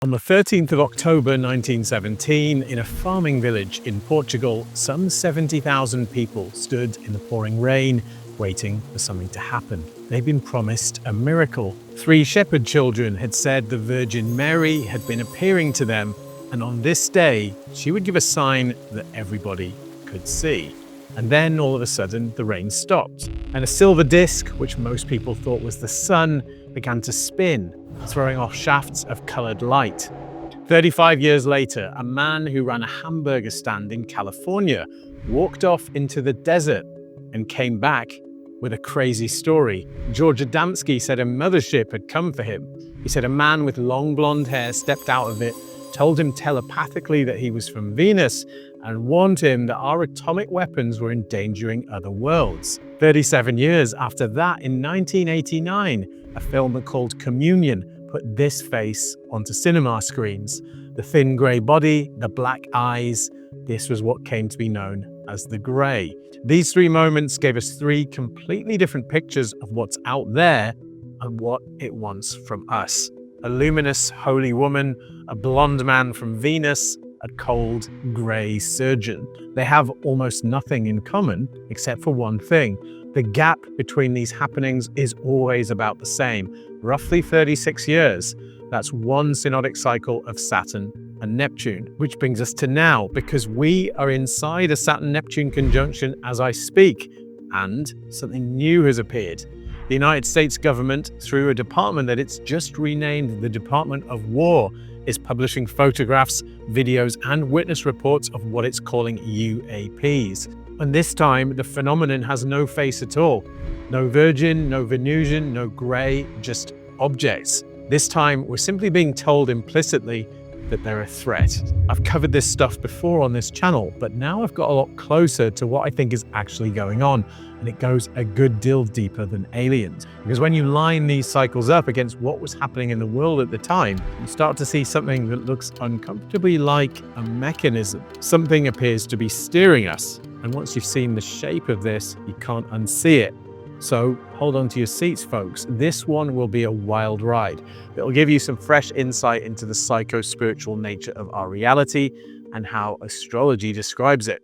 On the 13th of October 1917, in a farming village in Portugal, some 70,000 people stood in the pouring rain, waiting for something to happen. They'd been promised a miracle. 3 shepherd children had said the Virgin Mary had been appearing to them, and on this day, she would give a sign that everybody could see. And then, all of a sudden, the rain stopped, and a silver disc, which most people thought was the sun, began to spin, throwing off shafts of coloured light. 35 years later, a man who ran a hamburger stand in California walked off into the desert and came back with a crazy story. George Adamski said a mothership had come for him. He said a man with long blonde hair stepped out of it, told him telepathically that he was from Venus, and warned him that our atomic weapons were endangering other worlds. 37 years after that, in 1989, a film called Communion put this face onto cinema screens. The thin grey body, the black eyes, this was what came to be known as the Grey. These 3 moments gave us 3 completely different pictures of what's out there and what it wants from us. A luminous, holy woman, a blonde man from Venus, a cold, grey surgeon. They have almost nothing in common except for one thing. The gap between these happenings is always about the same, roughly 36 years. That's one synodic cycle of Saturn and Neptune, which brings us to now, because we are inside a Saturn-Neptune conjunction as I speak, and something new has appeared. The United States government, through a department that it's just renamed the Department of War, is publishing photographs, videos, and witness reports of what it's calling UAPs. And this time, the phenomenon has no face at all. No Virgin, no Venusian, no Grey, just objects. This time, we're simply being told implicitly that they're a threat. I've covered this stuff before on this channel, but now I've got a lot closer to what I think is actually going on, and it goes a good deal deeper than aliens. Because when you line these cycles up against what was happening in the world at the time, you start to see something that looks uncomfortably like a mechanism. Something appears to be steering us, and once you've seen the shape of this, you can't unsee it. So hold on to your seats, folks. This one will be a wild ride. It'll give you some fresh insight into the psycho-spiritual nature of our reality and how astrology describes it.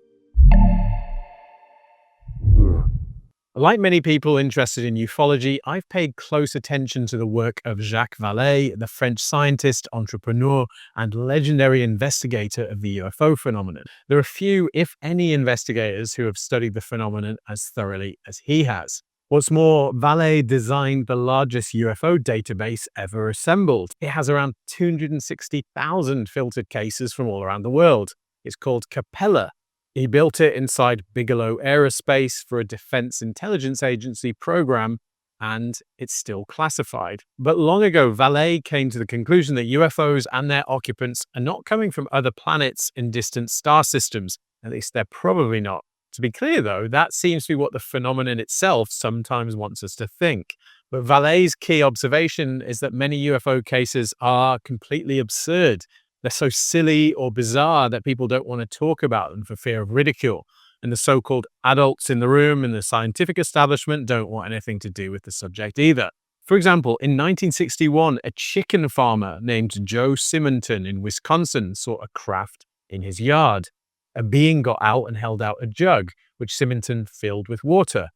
Like many people interested in ufology, I've paid close attention to the work of Jacques Vallée, the French scientist, entrepreneur, and legendary investigator of the UFO phenomenon. There are few, if any, investigators who have studied the phenomenon as thoroughly as he has. What's more, Vallée designed the largest UFO database ever assembled. It has around 260,000 filtered cases from all around the world. It's called Capella. He built it inside Bigelow Aerospace for a Defense Intelligence Agency program, and it's still classified. But long ago, Vallée came to the conclusion that UFOs and their occupants are not coming from other planets in distant star systems. At least they're probably not. To be clear, though, that seems to be what the phenomenon itself sometimes wants us to think. But Vallée's key observation is that many UFO cases are completely absurd. They're so silly or bizarre that people don't want to talk about them for fear of ridicule. And the so-called adults in the room in the scientific establishment don't want anything to do with the subject either. For example, in 1961, a chicken farmer named Joe Simonton in Wisconsin saw a craft in his yard. A being got out and held out a jug, which Simonton filled with water.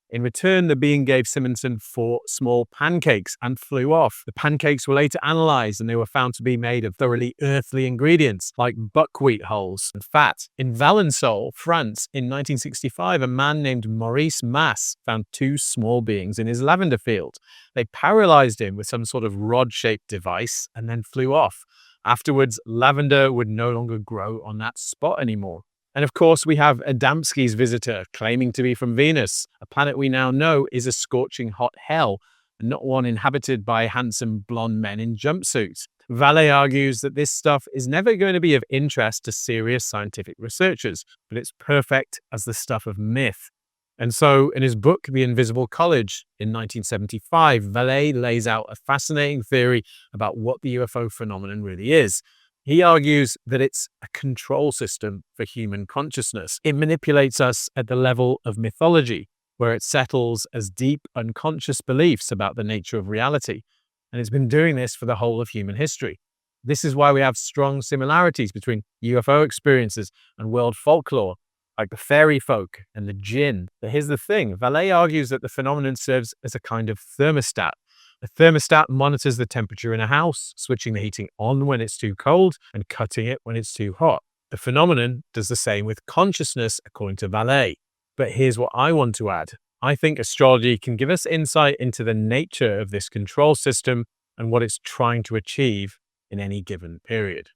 In return, the being gave Simonton 4 small pancakes and flew off. The pancakes were later analyzed, and they were found to be made of thoroughly earthly ingredients like buckwheat hulls and fat. In Valençol, France, in 1965, a man named Maurice Masse found 2 small beings in his lavender field. They paralyzed him with some sort of rod-shaped device and then flew off. Afterwards, lavender would no longer grow on that spot anymore. And of course, we have Adamski's visitor claiming to be from Venus, a planet we now know is a scorching hot hell, and not one inhabited by handsome blonde men in jumpsuits. Vallée argues that this stuff is never going to be of interest to serious scientific researchers, but it's perfect as the stuff of myth. And so, in his book, The Invisible College, in 1975, Vallée lays out a fascinating theory about what the UFO phenomenon really is. He argues that it's a control system for human consciousness. It manipulates us at the level of mythology, where it settles as deep unconscious beliefs about the nature of reality. And it's been doing this for the whole of human history. This is why we have strong similarities between UFO experiences and world folklore, like the fairy folk and the jinn. But here's the thing, Vallée argues that the phenomenon serves as a kind of thermostat. A thermostat monitors the temperature in a house, switching the heating on when it's too cold and cutting it when it's too hot. The phenomenon does the same with consciousness, according to Vallée. But here's what I want to add. I think astrology can give us insight into the nature of this control system and what it's trying to achieve in any given period.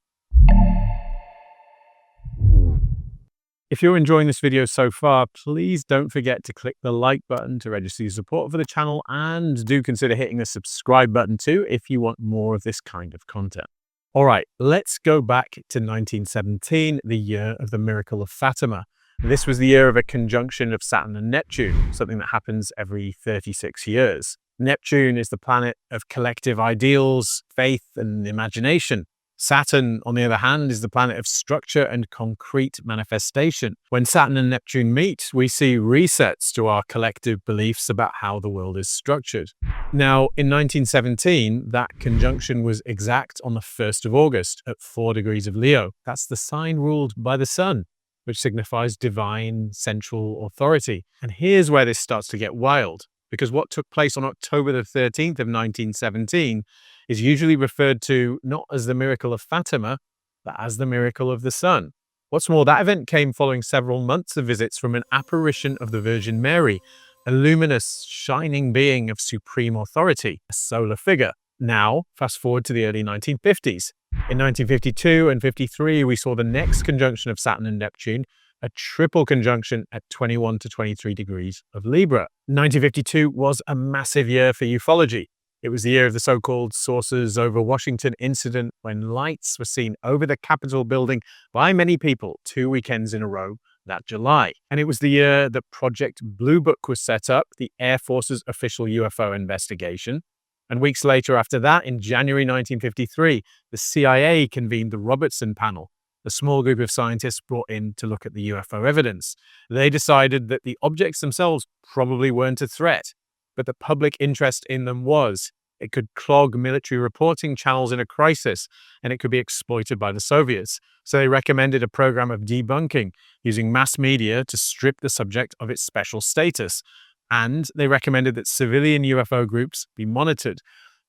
If you're enjoying this video so far, please don't forget to click the like button to register your support for the channel, and do consider hitting the subscribe button too if you want more of this kind of content. All right, let's go back to 1917, the year of the Miracle of Fatima. This was the year of a conjunction of Saturn and Neptune, something that happens every 36 years. Neptune is the planet of collective ideals, faith, and imagination. Saturn, on the other hand, is the planet of structure and concrete manifestation. When Saturn and Neptune meet, we see resets to our collective beliefs about how the world is structured. Now, in 1917, that conjunction was exact on the 1st of August at 4 degrees of Leo. That's the sign ruled by the sun, which signifies divine central authority. And here's where this starts to get wild, because what took place on October the 13th of 1917 is usually referred to not as the Miracle of Fatima, but as the Miracle of the Sun. What's more, that event came following several months of visits from an apparition of the Virgin Mary, a luminous, shining being of supreme authority, a solar figure. Now, fast forward to the early 1950s. In 1952 and 53, we saw the next conjunction of Saturn and Neptune, a triple conjunction at 21 to 23 degrees of Libra. 1952 was a massive year for ufology. It was the year of the so-called Saucers over Washington incident, when lights were seen over the Capitol building by many people 2 weekends in a row that July. And it was the year that Project Blue Book was set up, the Air Force's official UFO investigation. And weeks later after that, in January 1953, the CIA convened the Robertson Panel, a small group of scientists brought in to look at the UFO evidence. They decided that the objects themselves probably weren't a threat, but the public interest in them was. It could clog military reporting channels in a crisis, and it could be exploited by the Soviets. So they recommended a program of debunking, using mass media to strip the subject of its special status. And they recommended that civilian UFO groups be monitored.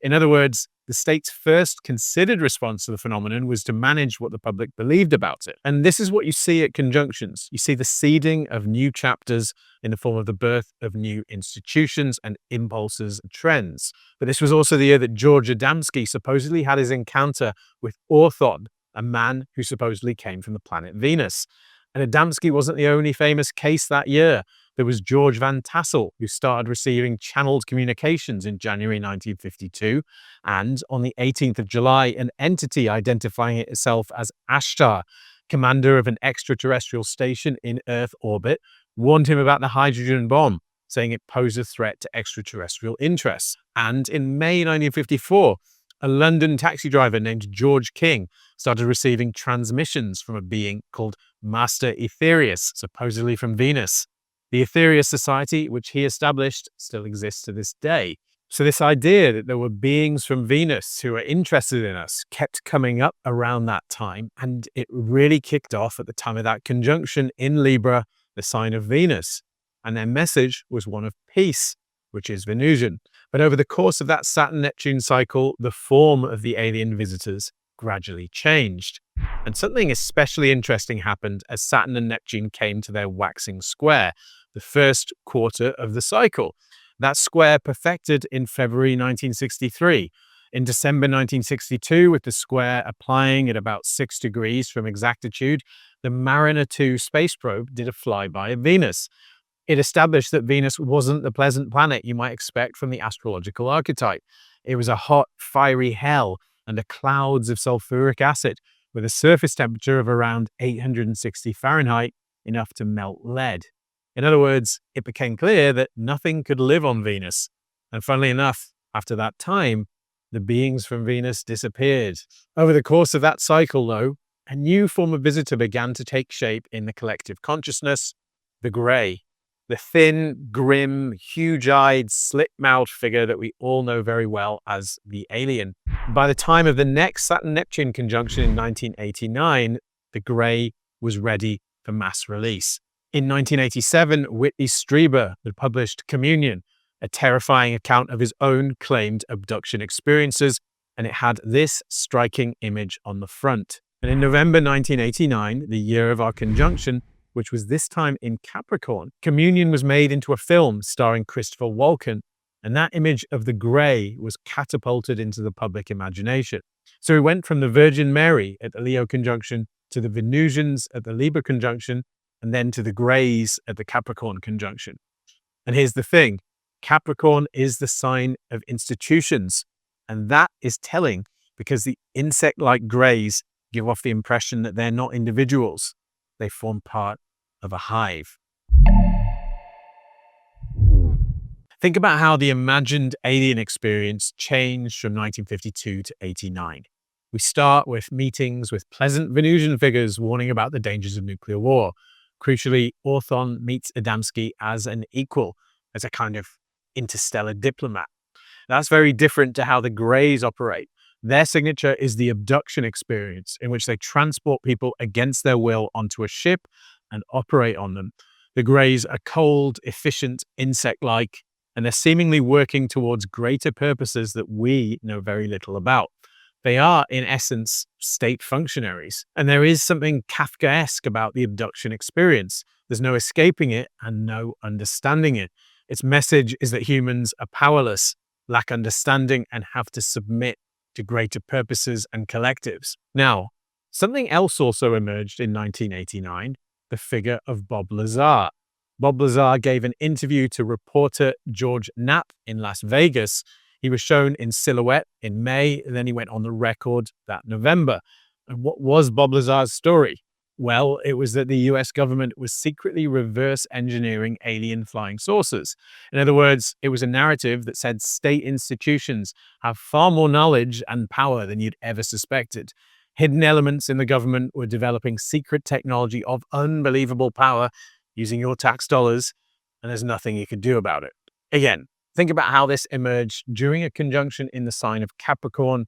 In other words, the state's first considered response to the phenomenon was to manage what the public believed about it. And this is what you see at conjunctions. You see the seeding of new chapters in the form of the birth of new institutions and impulses and trends. But this was also the year that George Adamski supposedly had his encounter with Orthon, a man who supposedly came from the planet Venus. And Adamski wasn't the only famous case that year. There was George Van Tassel, who started receiving channeled communications in January 1952. And on the 18th of July, an entity identifying itself as Ashtar, commander of an extraterrestrial station in Earth orbit, warned him about the hydrogen bomb, saying it posed a threat to extraterrestrial interests. And in May 1954, a London taxi driver named George King started receiving transmissions from a being called Master Etherius, supposedly from Venus. The Etherius Society, which he established, still exists to this day. So this idea that there were beings from Venus who are interested in us kept coming up around that time, and it really kicked off at the time of that conjunction in Libra, the sign of Venus. And their message was one of peace, which is Venusian. But over the course of that Saturn-Neptune cycle, the form of the alien visitors gradually changed. And something especially interesting happened as Saturn and Neptune came to their waxing square, the first quarter of the cycle. That square perfected in February 1963. In December 1962, with the square applying at about 6 degrees from exactitude, the Mariner 2 space probe did a flyby of Venus. It established that Venus wasn't the pleasant planet you might expect from the astrological archetype. It was a hot, fiery hell under clouds of sulfuric acid, with a surface temperature of around 860 Fahrenheit, enough to melt lead. In other words, it became clear that nothing could live on Venus. And funnily enough, after that time, the beings from Venus disappeared. Over the course of that cycle, though, a new form of visitor began to take shape in the collective consciousness, the Grey. the thin, grim, huge-eyed, slit-mouthed figure that we all know very well as the alien. By the time of the next Saturn-Neptune conjunction in 1989, the grey was ready for mass release. In 1987, Whitley Strieber had published Communion, a terrifying account of his own claimed abduction experiences, and it had this striking image on the front. And in November 1989, the year of our conjunction, which was this time in Capricorn, Communion was made into a film starring Christopher Walken, and that image of the grey was catapulted into the public imagination. So we went from the Virgin Mary at the Leo conjunction to the Venusians at the Libra conjunction, and then to the Greys at the Capricorn conjunction. And here's the thing, Capricorn is the sign of institutions, and that is telling because the insect-like Greys give off the impression that they're not individuals. They form part of a hive. Think about how the imagined alien experience changed from 1952 to 89. We start with meetings with pleasant Venusian figures warning about the dangers of nuclear war. Crucially, Orthon meets Adamski as an equal, as a kind of interstellar diplomat. That's very different to how the Greys operate. Their signature is the abduction experience, in which they transport people against their will onto a ship and operate on them. The Greys are cold, efficient, insect-like, and they're seemingly working towards greater purposes that we know very little about. They are, in essence, state functionaries, and there is something Kafkaesque about the abduction experience. There's no escaping it and no understanding it. Its message is that humans are powerless, lack understanding, and have to submit to greater purposes and collectives. Now, something else also emerged in 1989, the figure of Bob Lazar. Bob Lazar gave an interview to reporter George Knapp in Las Vegas. He was shown in silhouette in May, and then he went on the record that November. And what was Bob Lazar's story? Well, it was that the US government was secretly reverse engineering alien flying saucers. In other words, it was a narrative that said state institutions have far more knowledge and power than you'd ever suspected. Hidden elements in the government were developing secret technology of unbelievable power using your tax dollars, and there's nothing you could do about it. Again, think about how this emerged during a conjunction in the sign of Capricorn,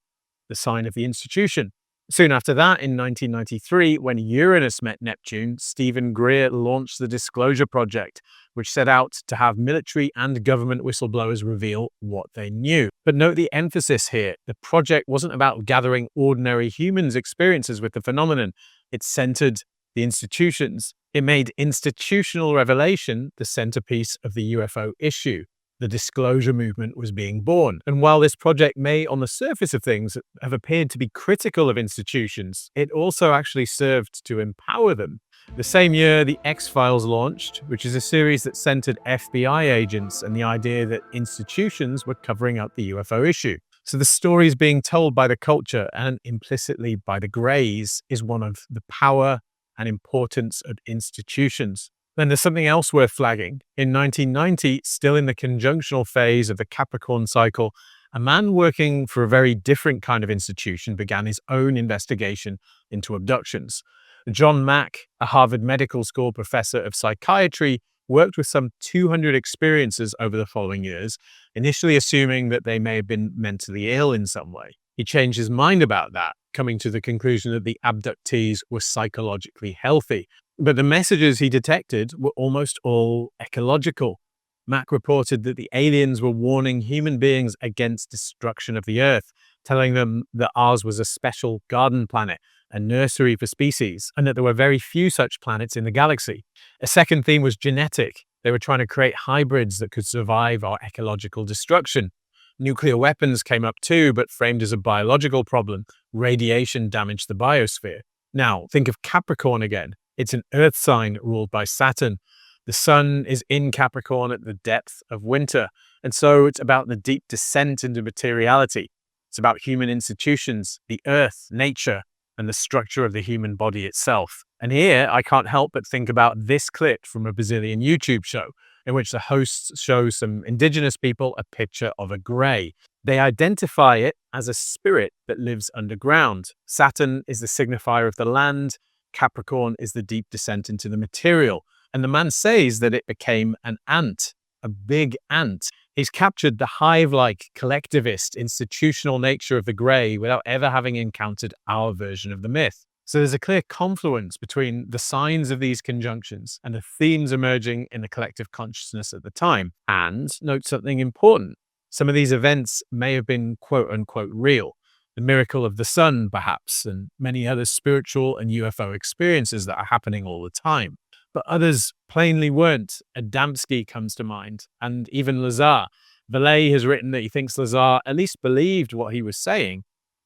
the sign of the institution. Soon after that, in 1993, when Uranus met Neptune, Stephen Greer launched the Disclosure Project, which set out to have military and government whistleblowers reveal what they knew. But note the emphasis here. The project wasn't about gathering ordinary humans' experiences with the phenomenon. It centered the institutions. It made institutional revelation the centerpiece of the UFO issue. The disclosure movement was being born. And while this project may, on the surface of things, have appeared to be critical of institutions, it also actually served to empower them. The same year, the X-Files launched, which is a series that centered FBI agents and the idea that institutions were covering up the UFO issue. So the stories being told by the culture and implicitly by the Greys is one of the power and importance of institutions. Then there's something else worth flagging. In 1990, still in the conjunctional phase of the Capricorn cycle, a man working for a very different kind of institution began his own investigation into abductions. John Mack, a Harvard Medical School professor of psychiatry, worked with some 200 experiences over the following years, initially assuming that they may have been mentally ill in some way. He changed his mind about that, coming to the conclusion that the abductees were psychologically healthy. But the messages he detected were almost all ecological. Mack reported that the aliens were warning human beings against destruction of the Earth, telling them that ours was a special garden planet, a nursery for species, and that there were very few such planets in the galaxy. A second theme was genetic. They were trying to create hybrids that could survive our ecological destruction. Nuclear weapons came up too, but framed as a biological problem. Radiation damaged the biosphere. Now, think of Capricorn again. It's an earth sign ruled by Saturn. The sun is in Capricorn at the depth of winter. And so it's about the deep descent into materiality. It's about human institutions, the earth, nature, and the structure of the human body itself. And here I can't help but think about this clip from a Brazilian YouTube show in which the hosts show some indigenous people a picture of a grey. They identify it as a spirit that lives underground. Saturn is the signifier of the land. Capricorn is the deep descent into the material. And the man says that it became an ant, a big ant. He's captured the hive-like, collectivist, institutional nature of the grey without ever having encountered our version of the myth. So there's a clear confluence between the signs of these conjunctions and the themes emerging in the collective consciousness at the time. And note something important. Some of these events may have been quote-unquote real. The miracle of the sun, perhaps, and many other spiritual and UFO experiences that are happening all the time. But others plainly weren't. Adamski comes to mind, and even Lazar. Vallée has written that he thinks Lazar at least believed what he was saying,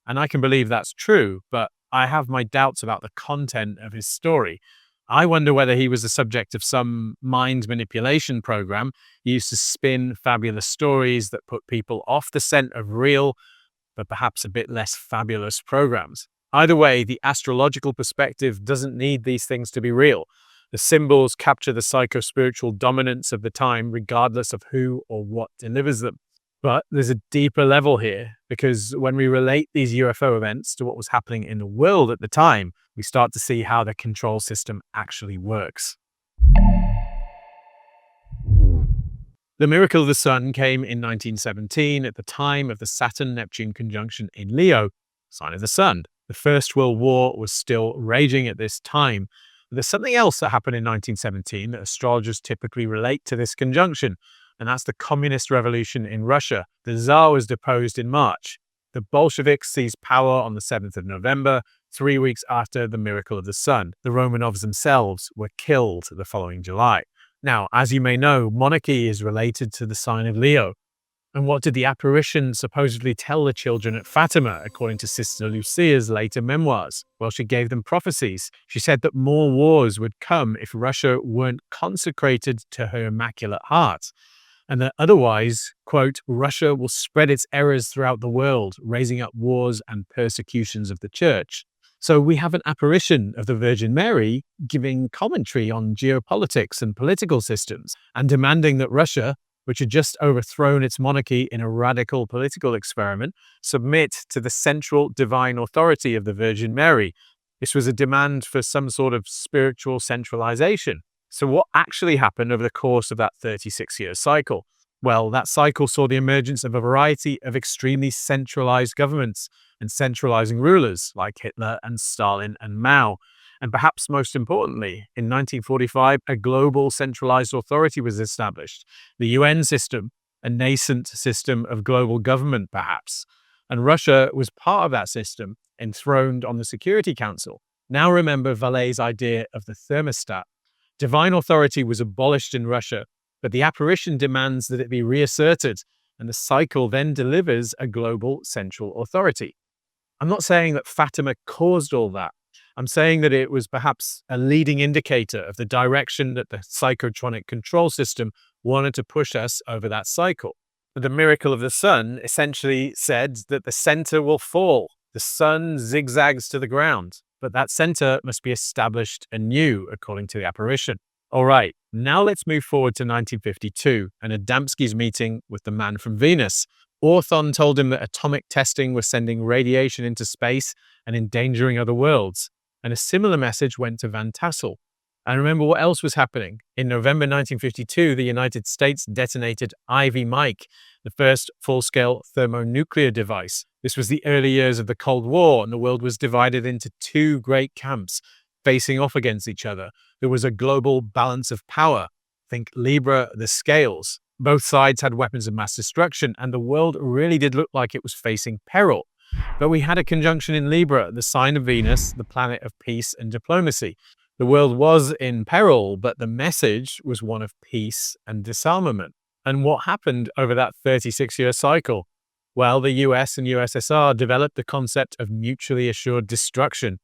and I can believe that's true, but I have my doubts about the content of his story. I wonder whether he was the subject of some mind manipulation program. He used to spin fabulous stories that put people off the scent of real, but perhaps a bit less fabulous programs. Either way, the astrological perspective doesn't need these things to be real. The symbols capture the psycho-spiritual dominance of the time, regardless of who or what delivers them. But there's a deeper level here, because when we relate these UFO events to what was happening in the world at the time, we start to see how the control system actually works. The miracle of the sun came in 1917 at the time of the Saturn-Neptune conjunction in Leo, sign of the sun. The First World War was still raging at this time. But there's something else that happened in 1917 that astrologers typically relate to this conjunction, and that's the communist revolution in Russia. The Tsar was deposed in March. The Bolsheviks seized power on the 7th of November, 3 weeks after the miracle of the sun. The Romanovs themselves were killed the following July. Now, as you may know, monarchy is related to the sign of Leo. And what did the apparition supposedly tell the children at Fatima, according to Sister Lucia's later memoirs? Well, she gave them prophecies. She said that more wars would come if Russia weren't consecrated to her Immaculate Heart, and that otherwise, quote, Russia will spread its errors throughout the world, raising up wars and persecutions of the church. So we have an apparition of the Virgin Mary giving commentary on geopolitics and political systems and demanding that Russia, which had just overthrown its monarchy in a radical political experiment, submit to the central divine authority of the Virgin Mary. This was a demand for some sort of spiritual centralization. So what actually happened over the course of that 36-year cycle? Well, that cycle saw the emergence of a variety of extremely centralized governments and centralizing rulers like Hitler and Stalin and Mao. And perhaps most importantly, in 1945, a global centralized authority was established, the UN system, a nascent system of global government perhaps. And Russia was part of that system, enthroned on the Security Council. Now remember Vallée's idea of the thermostat. Divine authority was abolished in Russia, but the apparition demands that it be reasserted, and the cycle then delivers a global central authority. I'm not saying that Fatima caused all that. I'm saying that it was perhaps a leading indicator of the direction that the psychotronic control system wanted to push us over that cycle. The miracle of the sun essentially said that the center will fall. The sun zigzags to the ground, but that center must be established anew, according to the apparition. All right, now let's move forward to 1952 and Adamski's meeting with the man from Venus. Orthon told him that atomic testing was sending radiation into space and endangering other worlds. And a similar message went to Van Tassel. And remember what else was happening. In November 1952, the United States detonated Ivy Mike, the first full-scale thermonuclear device. This was the early years of the Cold War, and the world was divided into two great camps, facing off against each other. There was a global balance of power. Think Libra, the scales. Both sides had weapons of mass destruction, and the world really did look like it was facing peril. But we had a conjunction in Libra, the sign of Venus, the planet of peace and diplomacy. The world was in peril, but the message was one of peace and disarmament. And what happened over that 36-year cycle? Well, the US and USSR developed the concept of mutually assured destruction.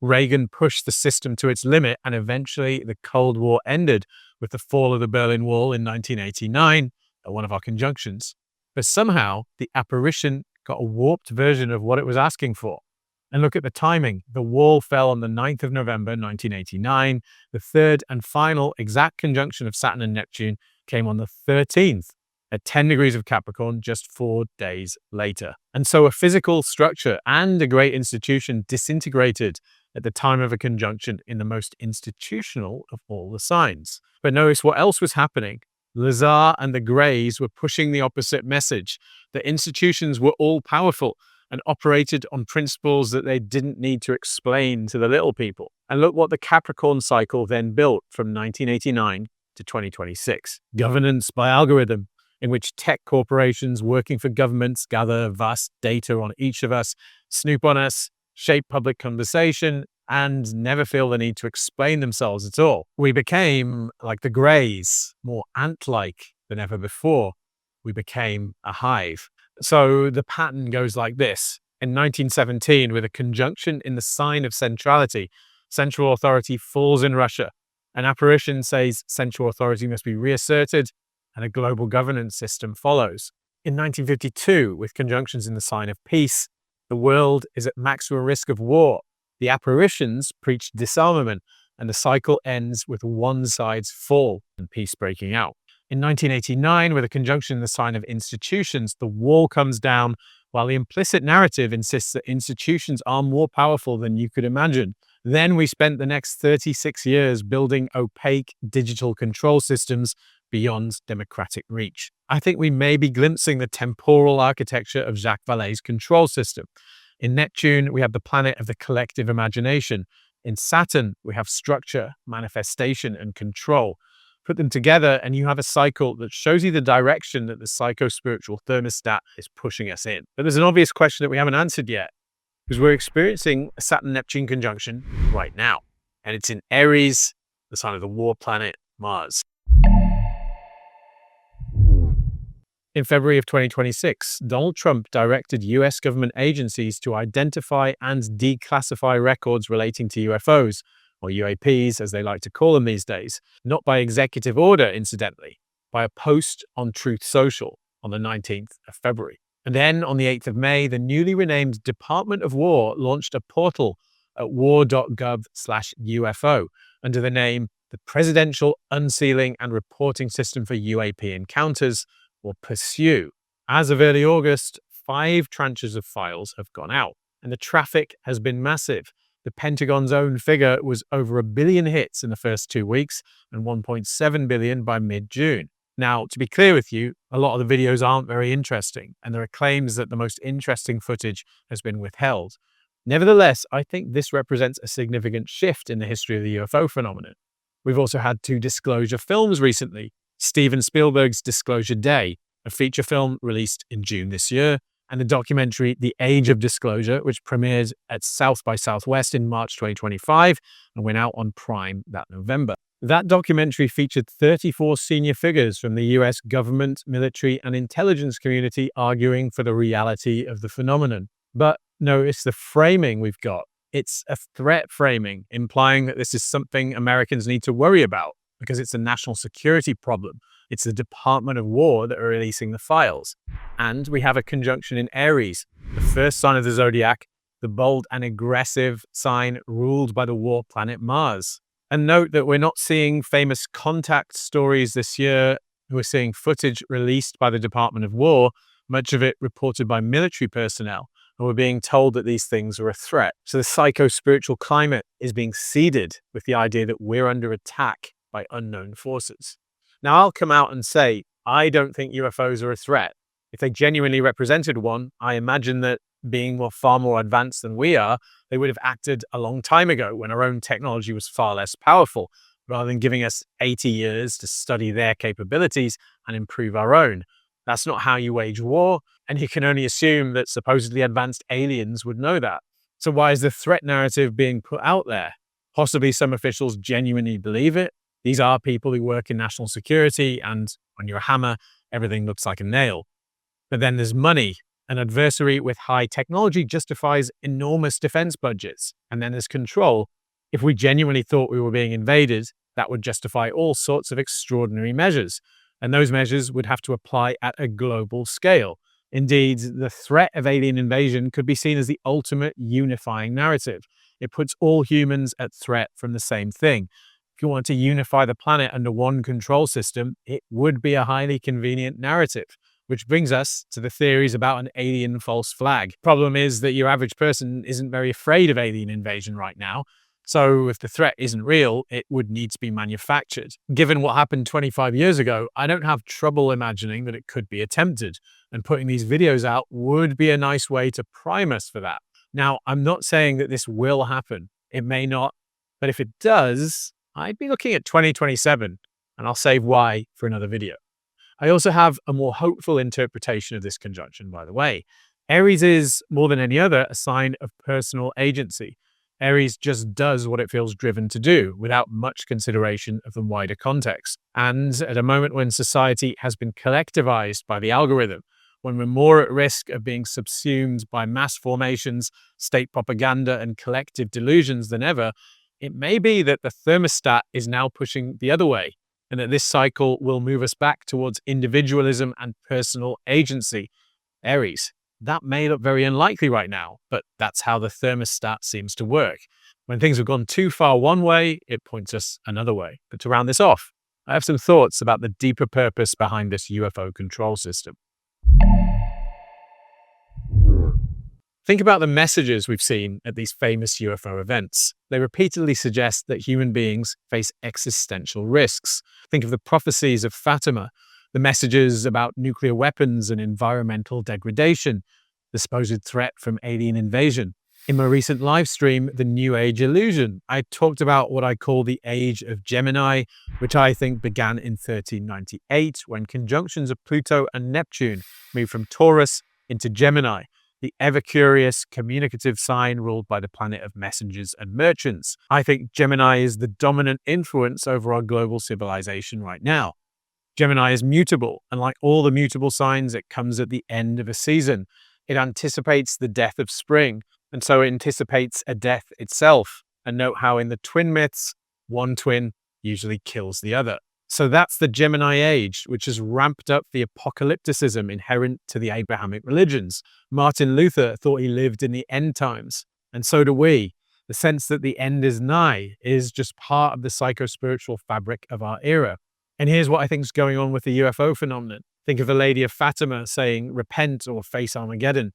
Reagan pushed the system to its limit, and eventually the Cold War ended with the fall of the Berlin Wall in 1989, at one of our conjunctions. But somehow, the apparition got a warped version of what it was asking for. And look at the timing. The wall fell on the 9th of November, 1989. The third and final exact conjunction of Saturn and Neptune came on the 13th. at 10 degrees of Capricorn just 4 days later. And so a physical structure and a great institution disintegrated at the time of a conjunction in the most institutional of all the signs. But notice what else was happening. Lazar and the Greys were pushing the opposite message, that institutions were all powerful and operated on principles that they didn't need to explain to the little people. And look what the Capricorn cycle then built from 1989 to 2026. Governance by algorithm, in which tech corporations working for governments gather vast data on each of us, snoop on us, shape public conversation, and never feel the need to explain themselves at all. We became, like the Greys, more ant-like than ever before. We became a hive. So the pattern goes like this. In 1917, with a conjunction in the sign of centrality, central authority falls in Russia. An apparition says central authority must be reasserted, and a global governance system follows. In 1952, with conjunctions in the sign of peace, the world is at maximum risk of war. The apparitions preach disarmament, and the cycle ends with one side's fall and peace breaking out. In 1989, with a conjunction in the sign of institutions, the wall comes down, while the implicit narrative insists that institutions are more powerful than you could imagine. Then we spent the next 36 years building opaque digital control systems beyond democratic reach. I think we may be glimpsing the temporal architecture of Jacques Vallée's control system. In Neptune, we have the planet of the collective imagination. In Saturn, we have structure, manifestation, and control. Put them together and you have a cycle that shows you the direction that the psycho-spiritual thermostat is pushing us in. But there's an obvious question that we haven't answered yet, because we're experiencing a Saturn-Neptune conjunction right now. And it's in Aries, the sign of the war planet Mars. In February of 2026, Donald Trump directed US government agencies to identify and declassify records relating to UFOs, or UAPs as they like to call them these days, not by executive order, incidentally, by a post on Truth Social on the 19th of February. And then on the 8th of May, the newly renamed Department of War launched a portal at war.gov/UFO under the name the Presidential Unsealing and Reporting System for UAP Encounters, or PURSUE. As of early August, 5 tranches of files have gone out, and the traffic has been massive. The Pentagon's own figure was over 1 billion hits in the first 2 weeks and 1.7 billion by mid-June. Now, to be clear with you, a lot of the videos aren't very interesting, and there are claims that the most interesting footage has been withheld. Nevertheless, I think this represents a significant shift in the history of the UFO phenomenon. We've also had 2 disclosure films recently. Steven Spielberg's Disclosure Day, a feature film released in June this year, and the documentary The Age of Disclosure, which premiered at South by Southwest in March 2025 and went out on Prime that November. That documentary featured 34 senior figures from the US government, military, and intelligence community arguing for the reality of the phenomenon. But notice the framing we've got. It's a threat framing, implying that this is something Americans need to worry about, because it's a national security problem. It's the Department of War that are releasing the files. And we have a conjunction in Aries, the first sign of the zodiac, the bold and aggressive sign ruled by the war planet Mars. And note that we're not seeing famous contact stories this year. We're seeing footage released by the Department of War, much of it reported by military personnel, and we're being told that these things are a threat. So the psycho-spiritual climate is being seeded with the idea that we're under attack by unknown forces. Now, I'll come out and say, I don't think UFOs are a threat. If they genuinely represented one, I imagine that being far more advanced than we are, they would have acted a long time ago when our own technology was far less powerful, rather than giving us 80 years to study their capabilities and improve our own. That's not how you wage war, and you can only assume that supposedly advanced aliens would know that. So why is the threat narrative being put out there? Possibly some officials genuinely believe it. These are people who work in national security, and when you're a hammer, everything looks like a nail. But then there's money. An adversary with high technology justifies enormous defense budgets. And then there's control. If we genuinely thought we were being invaded, that would justify all sorts of extraordinary measures. And those measures would have to apply at a global scale. Indeed, the threat of alien invasion could be seen as the ultimate unifying narrative. It puts all humans at threat from the same thing. If you want to unify the planet under one control system, it would be a highly convenient narrative. Which brings us to the theories about an alien false flag. Problem is that your average person isn't very afraid of alien invasion right now. So if the threat isn't real, it would need to be manufactured. Given what happened 25 years ago, I don't have trouble imagining that it could be attempted. And putting these videos out would be a nice way to prime us for that. Now, I'm not saying that this will happen. It may not. But if it does, I'd be looking at 2027. And I'll save why for another video. I also have a more hopeful interpretation of this conjunction, by the way. Aries is, more than any other, a sign of personal agency. Aries just does what it feels driven to do, without much consideration of the wider context. And at a moment when society has been collectivized by the algorithm, when we're more at risk of being subsumed by mass formations, state propaganda, and collective delusions than ever, it may be that the thermostat is now pushing the other way, and that this cycle will move us back towards individualism and personal agency. Aries. That may look very unlikely right now, but that's how the thermostat seems to work. When things have gone too far one way, it points us another way. But to round this off, I have some thoughts about the deeper purpose behind this UFO control system. Think about the messages we've seen at these famous UFO events. They repeatedly suggest that human beings face existential risks. Think of the prophecies of Fatima, the messages about nuclear weapons and environmental degradation, the supposed threat from alien invasion. In my recent live stream, The New Age Illusion, I talked about what I call the Age of Gemini, which I think began in 1398 when conjunctions of Pluto and Neptune moved from Taurus into Gemini, the ever-curious, communicative sign ruled by the planet of messengers and merchants. I think Gemini is the dominant influence over our global civilization right now. Gemini is mutable, and like all the mutable signs, it comes at the end of a season. It anticipates the death of spring, and so it anticipates a death itself. And note how in the twin myths, one twin usually kills the other. So that's the Gemini age, which has ramped up the apocalypticism inherent to the Abrahamic religions. Martin Luther thought he lived in the end times, and so do we. The sense that the end is nigh is just part of the psycho-spiritual fabric of our era. And here's what I think is going on with the UFO phenomenon. Think of the Lady of Fatima saying, repent or face Armageddon.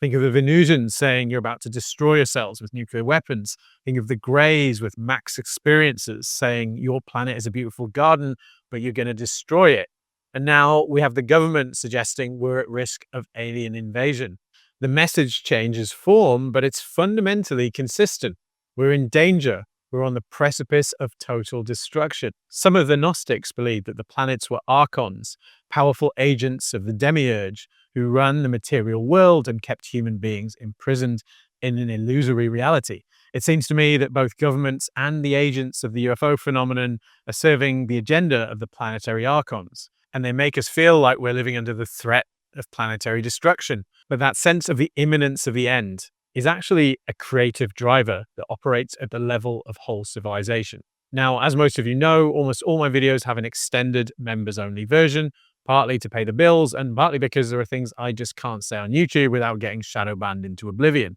Think of the Venusians saying you're about to destroy yourselves with nuclear weapons. Think of the Greys with max experiences saying your planet is a beautiful garden, but you're going to destroy it. And now we have the government suggesting we're at risk of alien invasion. The message changes form, but it's fundamentally consistent. We're in danger. We're on the precipice of total destruction. Some of the Gnostics believed that the planets were archons, powerful agents of the demiurge, who run the material world and kept human beings imprisoned in an illusory reality. It seems to me that both governments and the agents of the UFO phenomenon are serving the agenda of the planetary archons, and they make us feel like we're living under the threat of planetary destruction. But that sense of the imminence of the end is actually a creative driver that operates at the level of whole civilization. Now, as most of you know, almost all my videos have an extended members-only version, partly to pay the bills and partly because there are things I just can't say on YouTube without getting shadow banned into oblivion.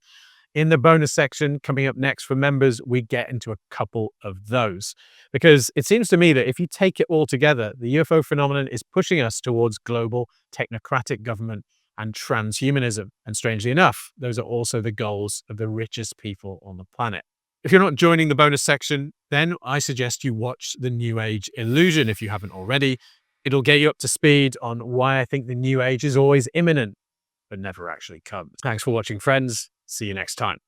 In the bonus section coming up next for members, we get into a couple of those. Because it seems to me that if you take it all together, the UFO phenomenon is pushing us towards global technocratic government and transhumanism. And strangely enough, those are also the goals of the richest people on the planet. If you're not joining the bonus section, then I suggest you watch The New Age Illusion if you haven't already. It'll get you up to speed on why I think the new age is always imminent, but never actually comes. Thanks for watching, friends. See you next time.